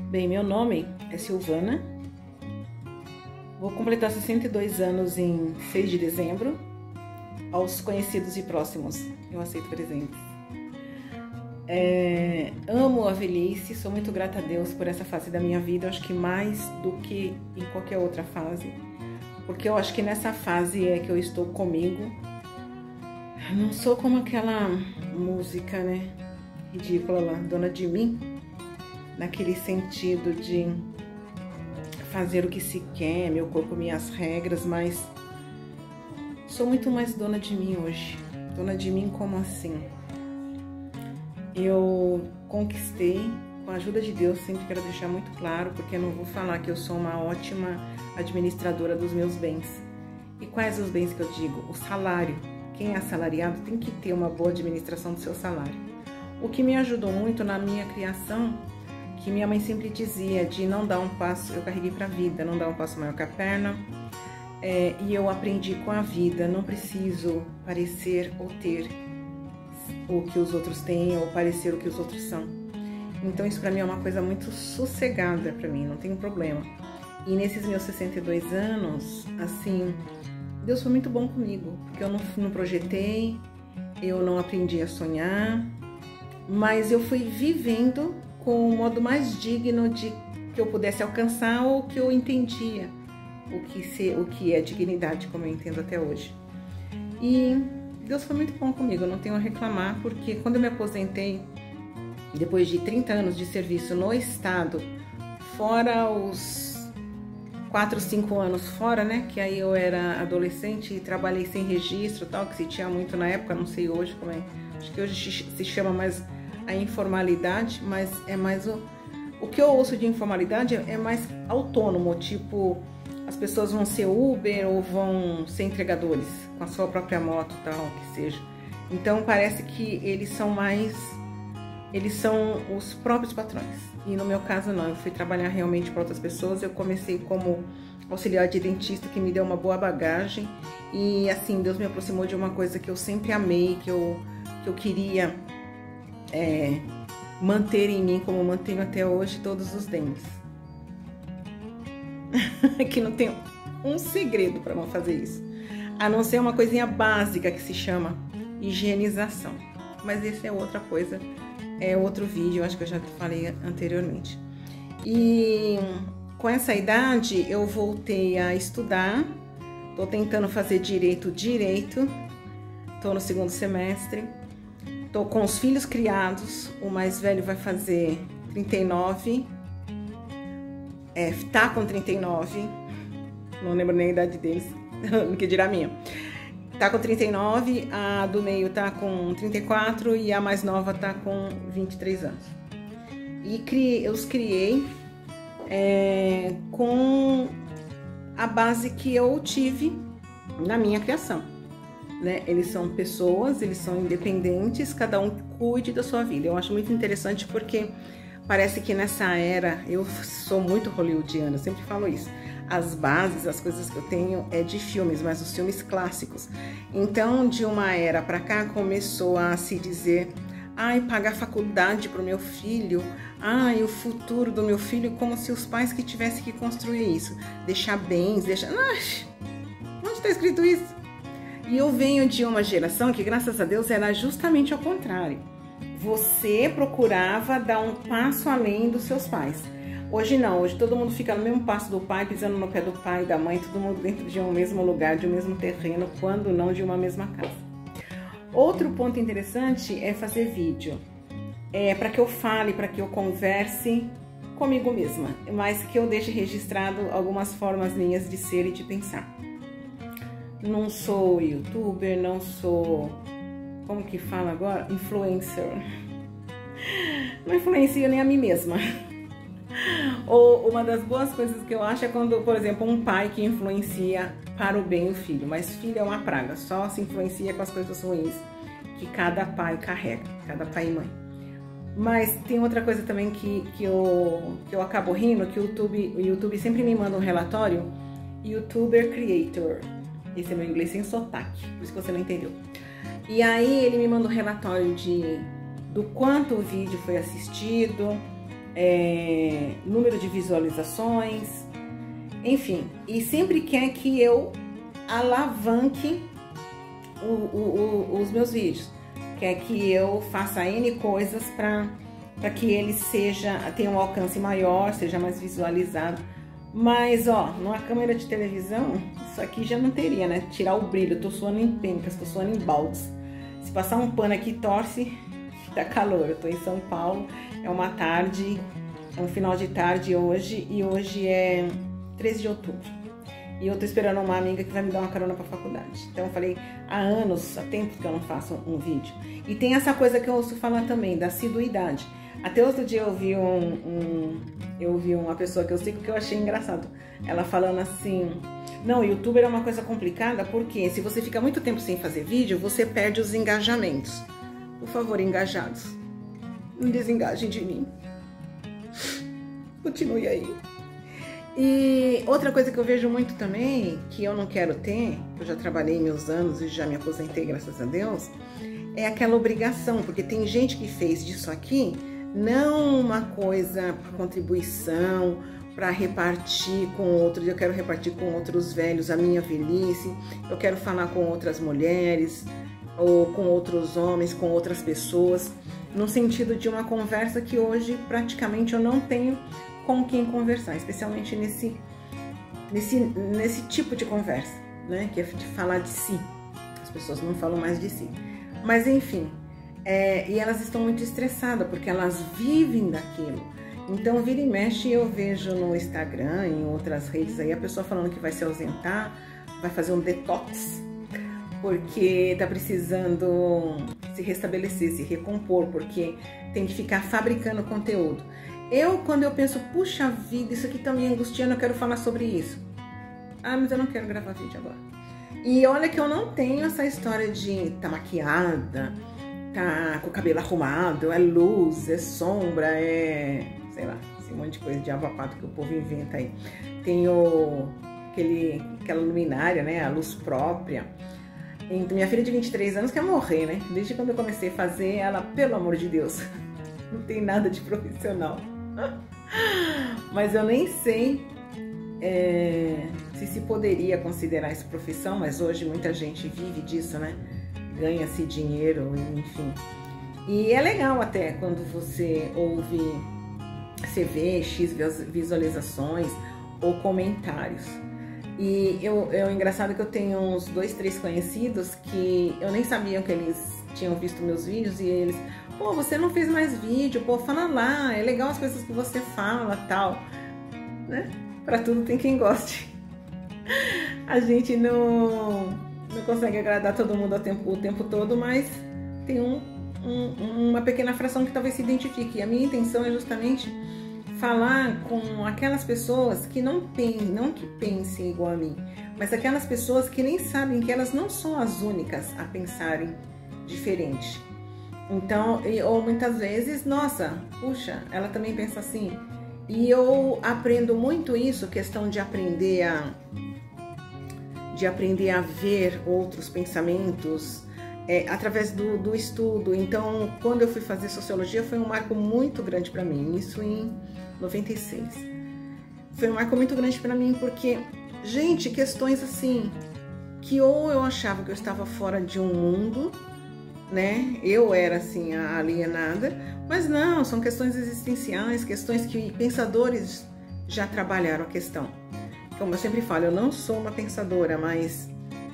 Bem, meu nome é Silvana, vou completar 62 anos em 6 de dezembro. Aos conhecidos e próximos, eu aceito presentes. Amo a velhice, sou muito grata a Deus por essa fase da minha vida, acho que mais do que em qualquer outra fase, porque eu acho que nessa fase é que eu estou comigo. Não sou como aquela música, né, ridícula lá, Dona de Mim, naquele sentido de fazer o que se quer, meu corpo, minhas regras, mas sou muito mais dona de mim hoje. Dona de mim como assim? Eu conquistei, com a ajuda de Deus, sempre quero deixar muito claro, porque eu não vou falar que eu sou uma ótima administradora dos meus bens. E quais os bens que eu digo? O salário. Quem é assalariado tem que ter uma boa administração do seu salário. O que me ajudou muito na minha criação, que minha mãe sempre dizia, de não dar um passo, eu carreguei para a vida, não dar um passo maior que a perna. E eu aprendi com a vida, não preciso parecer ou ter o que os outros têm ou parecer o que os outros são. Então isso para mim é uma coisa muito sossegada para mim, não tem problema. E nesses meus 62 anos, assim, Deus foi muito bom comigo, porque eu não projetei, eu não aprendi a sonhar, mas eu fui vivendo com o modo mais digno de que eu pudesse alcançar ou que eu entendia o que é dignidade, como eu entendo até hoje. E Deus foi muito bom comigo, eu não tenho a reclamar, porque quando eu me aposentei, depois de 30 anos de serviço no Estado, fora os 4, 5 anos fora, né, que aí eu era adolescente e trabalhei sem registro, tal, que se tinha muito na época, não sei hoje como é, acho que hoje se chama mais a informalidade, mas é mais o que eu ouço de informalidade é mais autônomo, tipo, as pessoas vão ser Uber ou vão ser entregadores com a sua própria moto, tal, que seja. Então parece que eles são os próprios patrões. E no meu caso não, eu fui trabalhar realmente para outras pessoas. Eu comecei como auxiliar de dentista, que me deu uma boa bagagem. E assim, Deus me aproximou de uma coisa que eu sempre amei, que eu queria manter em mim, como mantenho até hoje, todos os dentes. Que não tem um segredo para não fazer isso, a não ser uma coisinha básica que se chama higienização. Mas isso é outra coisa, é outro vídeo, acho que eu já falei anteriormente. E com essa idade eu voltei a estudar, tô tentando fazer direito, tô no 2º semestre, tô com os filhos criados, o mais velho vai fazer 39, tá com 39, não lembro nem a idade deles, que dirá a minha. Tá com 39, a do meio tá com 34 e a mais nova tá com 23 anos. E eu os criei com a base que eu tive na minha criação, né? Eles são pessoas, eles são independentes, cada um cuide da sua vida. Eu acho muito interessante porque parece que nessa era, eu sou muito hollywoodiana, eu sempre falo isso. As bases, as coisas que eu tenho é de filmes, mas os filmes clássicos. Então, de uma era para cá, começou a se dizer, pagar faculdade para o meu filho, o futuro do meu filho, como se os pais que tivessem que construir isso. Deixar bens, onde está escrito isso? E eu venho de uma geração que, graças a Deus, era justamente ao contrário. Você procurava dar um passo além dos seus pais. Hoje não, hoje todo mundo fica no mesmo passo do pai, pisando no pé do pai e da mãe, todo mundo dentro de um mesmo lugar, de um mesmo terreno, quando não de uma mesma casa. Outro ponto interessante é fazer vídeo. Para que eu fale, para que eu converse comigo mesma, mas que eu deixe registrado algumas formas minhas de ser e de pensar. Não sou youtuber, não sou... como que fala agora? Influencer. Não influencio nem a mim mesma. Ou uma das boas coisas que eu acho é quando, por exemplo, um pai que influencia para o bem o filho. Mas filho é uma praga, só se influencia com as coisas ruins que cada pai carrega, cada pai e mãe. Mas tem outra coisa também que eu acabo rindo, que o YouTube sempre me manda um relatório, YouTuber Creator. Esse é meu inglês sem sotaque, por isso que você não entendeu. E aí ele me manda um relatório do quanto o vídeo foi assistido, número de visualizações, enfim, e sempre quer que eu alavanque os meus vídeos, quer que eu faça N coisas para que ele tenha um alcance maior, seja mais visualizado. Mas, ó, numa câmera de televisão, isso aqui já não teria, né? Tirar o brilho, eu tô suando em pencas, tô suando em baldes. Se passar um pano aqui, torce, tá calor. Eu tô em São Paulo, é uma tarde, é um final de tarde hoje, e hoje é 13 de outubro. E eu tô esperando uma amiga que vai me dar uma carona pra faculdade. Então eu falei, há tempo que eu não faço um vídeo. E tem essa coisa que eu ouço falar também, da assiduidade. Até outro dia eu vi uma pessoa que eu sigo que eu achei engraçado. Ela falando assim, não, youtuber é uma coisa complicada porque se você fica muito tempo sem fazer vídeo, você perde os engajamentos. Por favor, engajados, não desengajem de mim. Continue aí. E outra coisa que eu vejo muito também, que eu não quero ter, eu já trabalhei meus anos e já me aposentei, graças a Deus, é aquela obrigação, porque tem gente que fez disso aqui não uma coisa para contribuição, para repartir com outros. Eu quero repartir com outros velhos a minha velhice, eu quero falar com outras mulheres, ou com outros homens, com outras pessoas, no sentido de uma conversa que hoje praticamente eu não tenho com quem conversar, especialmente nesse tipo de conversa, né? Que é de falar de si. As pessoas não falam mais de si. Mas enfim, e elas estão muito estressadas porque elas vivem daquilo. Então, vira e mexe, eu vejo no Instagram, em outras redes aí, a pessoa falando que vai se ausentar, vai fazer um detox, porque tá precisando se restabelecer, se recompor, porque tem que ficar fabricando conteúdo. Quando eu penso, puxa vida, isso aqui tá me angustiando, eu quero falar sobre isso. Ah, mas eu não quero gravar vídeo agora. E olha que eu não tenho essa história de tá maquiada, tá com o cabelo arrumado, é luz, é sombra, sei lá, esse monte de coisa de avapato que o povo inventa aí. Tenho aquela luminária, né, a luz própria. Então, minha filha de 23 anos quer morrer, né? Desde quando eu comecei a fazer, ela, pelo amor de Deus, não tem nada de profissional. Mas eu nem sei se poderia considerar isso profissão, mas hoje muita gente vive disso, né? Ganha-se dinheiro, enfim. E é legal até quando você ouve, você vê X visualizações ou comentários. E é engraçado que eu tenho uns 2, 3 conhecidos que eu nem sabia que eles tinham visto meus vídeos, e eles, pô, você não fez mais vídeo, pô, fala lá, é legal as coisas que você fala, tal, né? Pra tudo tem quem goste. A gente não consegue agradar todo mundo o tempo todo, mas tem uma pequena fração que talvez se identifique. E a minha intenção é justamente falar com aquelas pessoas que não que pensem igual a mim, mas aquelas pessoas que nem sabem que elas não são as únicas a pensarem diferente. Então, ou muitas vezes, nossa, puxa, ela também pensa assim. E eu aprendo muito isso, questão de aprender a ver outros pensamentos através do estudo. Então, quando eu fui fazer sociologia, foi um marco muito grande para mim, isso em 96. Foi um marco muito grande para mim porque, gente, questões assim, que ou eu achava que eu estava fora de um mundo, né? Eu era assim, a alienada, mas não, são questões existenciais, questões que pensadores já trabalharam a questão. Como eu sempre falo, eu não sou uma pensadora, mas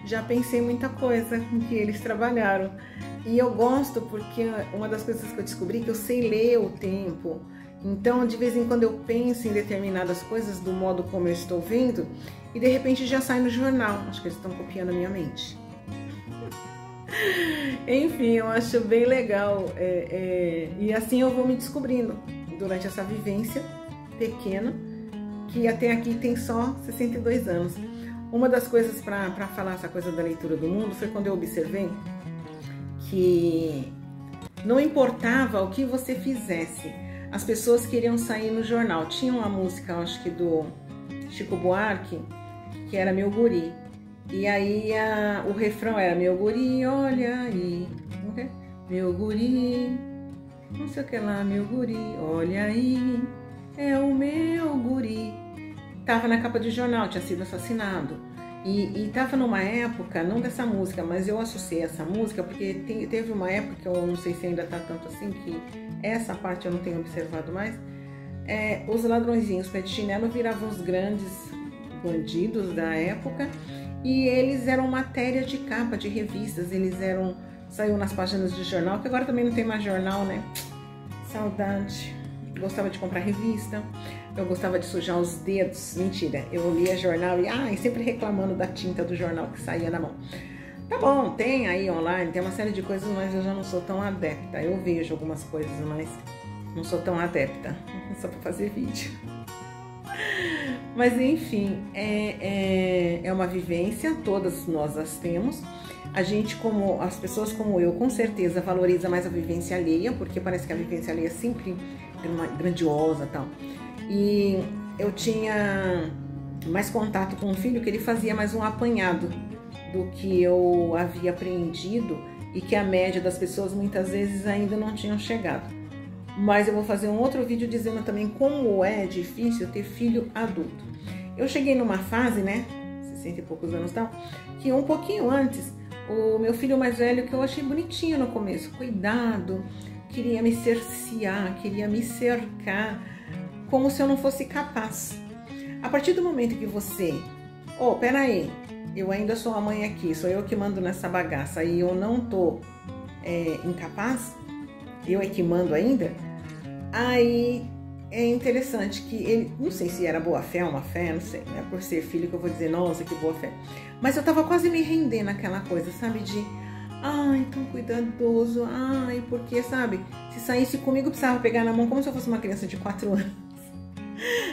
já pensei muita coisa que eles trabalharam. E eu gosto porque uma das coisas que eu descobri é que eu sei ler o tempo. Então, de vez em quando eu penso em determinadas coisas do modo como eu estou vendo e de repente já sai no jornal. Acho que eles estão copiando a minha mente. Enfim, eu acho bem legal. E assim eu vou me descobrindo durante essa vivência pequena, que até aqui tem só 62 anos. Uma das coisas para falar essa coisa da leitura do mundo foi quando eu observei que não importava o que você fizesse, as pessoas queriam sair no jornal. Tinha uma música, acho que do Chico Buarque, que era Meu Guri. E aí o refrão era: meu guri, olha aí, meu guri, não sei o que lá, meu guri, olha aí, é o meu guri. Tava na capa de jornal, tinha sido assassinado. E tava numa época, não dessa música, mas eu associei essa música porque teve uma época que eu não sei se ainda tá tanto assim, que essa parte eu não tenho observado mais. Os ladrõezinhos pé de chinelo viravam os grandes bandidos da época e eles eram matéria de capa de revistas, saiu nas páginas de jornal, que agora também não tem mais jornal, né? Saudade. Gostava de comprar revista, eu gostava de sujar os dedos, mentira, eu lia jornal e sempre reclamando da tinta do jornal que saía na mão. Tá bom, tem aí online, tem uma série de coisas, mas eu já não sou tão adepta. Eu vejo algumas coisas, mas não sou tão adepta, só pra fazer vídeo. Mas enfim, é uma vivência, todas nós as temos. A gente, as pessoas como eu, com certeza valoriza mais a vivência alheia, porque parece que a vivência alheia é sempre grandiosa e tal. E eu tinha mais contato com um filho que ele fazia mais um apanhado do que eu havia aprendido e que a média das pessoas muitas vezes ainda não tinham chegado. Mas eu vou fazer um outro vídeo dizendo também como é difícil ter filho adulto. Eu cheguei numa fase, né, 60 e poucos anos tal, que um pouquinho antes, o meu filho mais velho, que eu achei bonitinho no começo, cuidado, queria me cercear, queria me cercar, como se eu não fosse capaz. A partir do momento que você, peraí, eu ainda sou a mãe aqui, sou eu que mando nessa bagaça e eu não tô incapaz, eu é que mando ainda, aí é interessante que ele, não sei se era boa fé ou má fé, não sei, não é por ser filho que eu vou dizer, nossa, que boa fé, mas eu tava quase me rendendo naquela coisa, sabe, de ai, tão cuidadoso, ai, porque, sabe, se saísse comigo precisava pegar na mão como se eu fosse uma criança de 4 anos.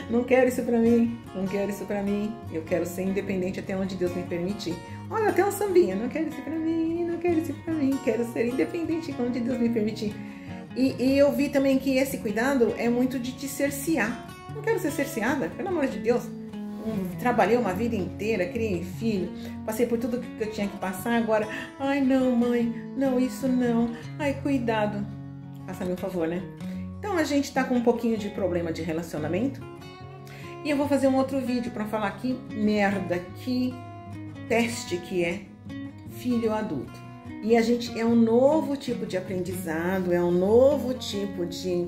Não quero isso pra mim, não quero isso pra mim, eu quero ser independente até onde Deus me permitir. Olha, até um sambinha, não quero isso pra mim, não quero isso pra mim, quero ser independente onde Deus me permitir. E eu vi também que esse cuidado é muito de te cercear. Não quero ser cerceada, pelo amor de Deus. Trabalhei uma vida inteira, criei filho, passei por tudo que eu tinha que passar, agora, ai não mãe, não, isso não, ai cuidado, faça-me um favor, né? Então a gente tá com um pouquinho de problema de relacionamento e eu vou fazer um outro vídeo pra falar que merda, que teste que é filho adulto. E a gente, é um novo tipo de aprendizado, é um novo tipo de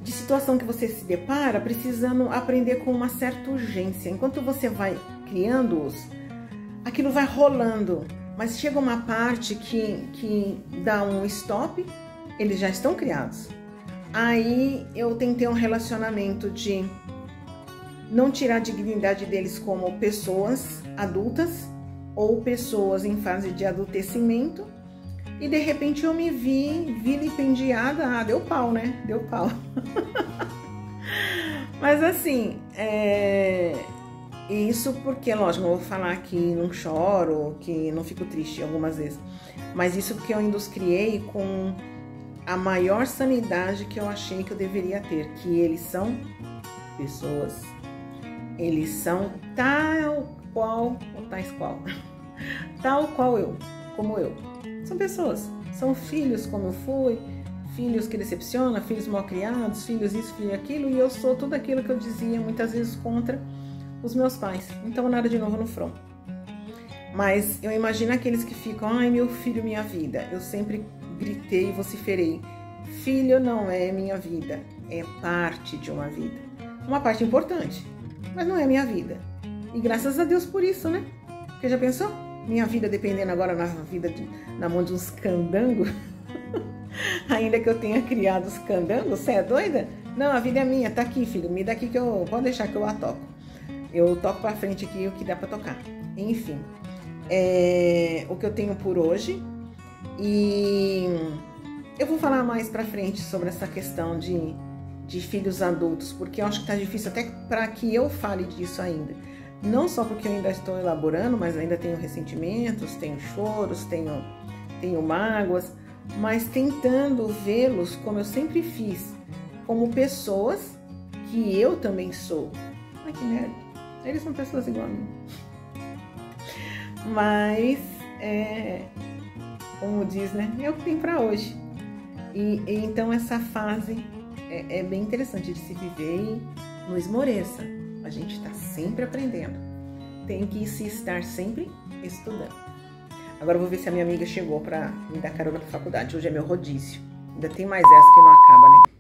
situação que você se depara precisando aprender com uma certa urgência. Enquanto você vai criando-os, aquilo vai rolando, mas chega uma parte que dá um stop, eles já estão criados. Aí eu tentei um relacionamento de não tirar a dignidade deles como pessoas adultas ou pessoas em fase de adultecimento, e de repente eu me vi vilipendiada, deu pau, né? Deu pau. Mas assim, isso porque, lógico, eu vou falar que não choro, que não fico triste algumas vezes, mas isso porque eu ainda os criei com a maior sanidade que eu achei que eu deveria ter, que eles são pessoas, eles são tal qual, ou tais qual, tal qual eu, como eu. São pessoas, são filhos como eu fui, filhos que decepcionam, filhos mal criados, filhos isso, filho aquilo, e eu sou tudo aquilo que eu dizia muitas vezes contra os meus pais. Então nada de novo no front. Mas eu imagino aqueles que ficam, ai meu filho, minha vida. Eu sempre gritei e vociferei, filho não é minha vida, é parte de uma vida. Uma parte importante, mas não é minha vida. E graças a Deus por isso, né? Porque já pensou? Minha vida dependendo agora na mão de uns candangos, ainda que eu tenha criado os candangos, você é doida? Não, a vida é minha, tá aqui, filho, me dá aqui que eu, pode deixar que eu a toco. Eu toco pra frente aqui o que dá pra tocar. Enfim, o que eu tenho por hoje, e eu vou falar mais pra frente sobre essa questão de filhos adultos, porque eu acho que tá difícil até para que eu fale disso ainda. Não só porque eu ainda estou elaborando, mas ainda tenho ressentimentos, tenho choros, tenho mágoas, mas tentando vê-los como eu sempre fiz, como pessoas que eu também sou. Ai, que merda. Eles são pessoas igual a mim. Mas, como diz, né? É o que tem pra hoje. E então essa fase é bem interessante de se viver e não esmoreça. A gente está sempre aprendendo. Tem que se estar sempre estudando. Agora eu vou ver se a minha amiga chegou para me dar carona para a faculdade. Hoje é meu rodízio. Ainda tem mais essa que não acaba, né?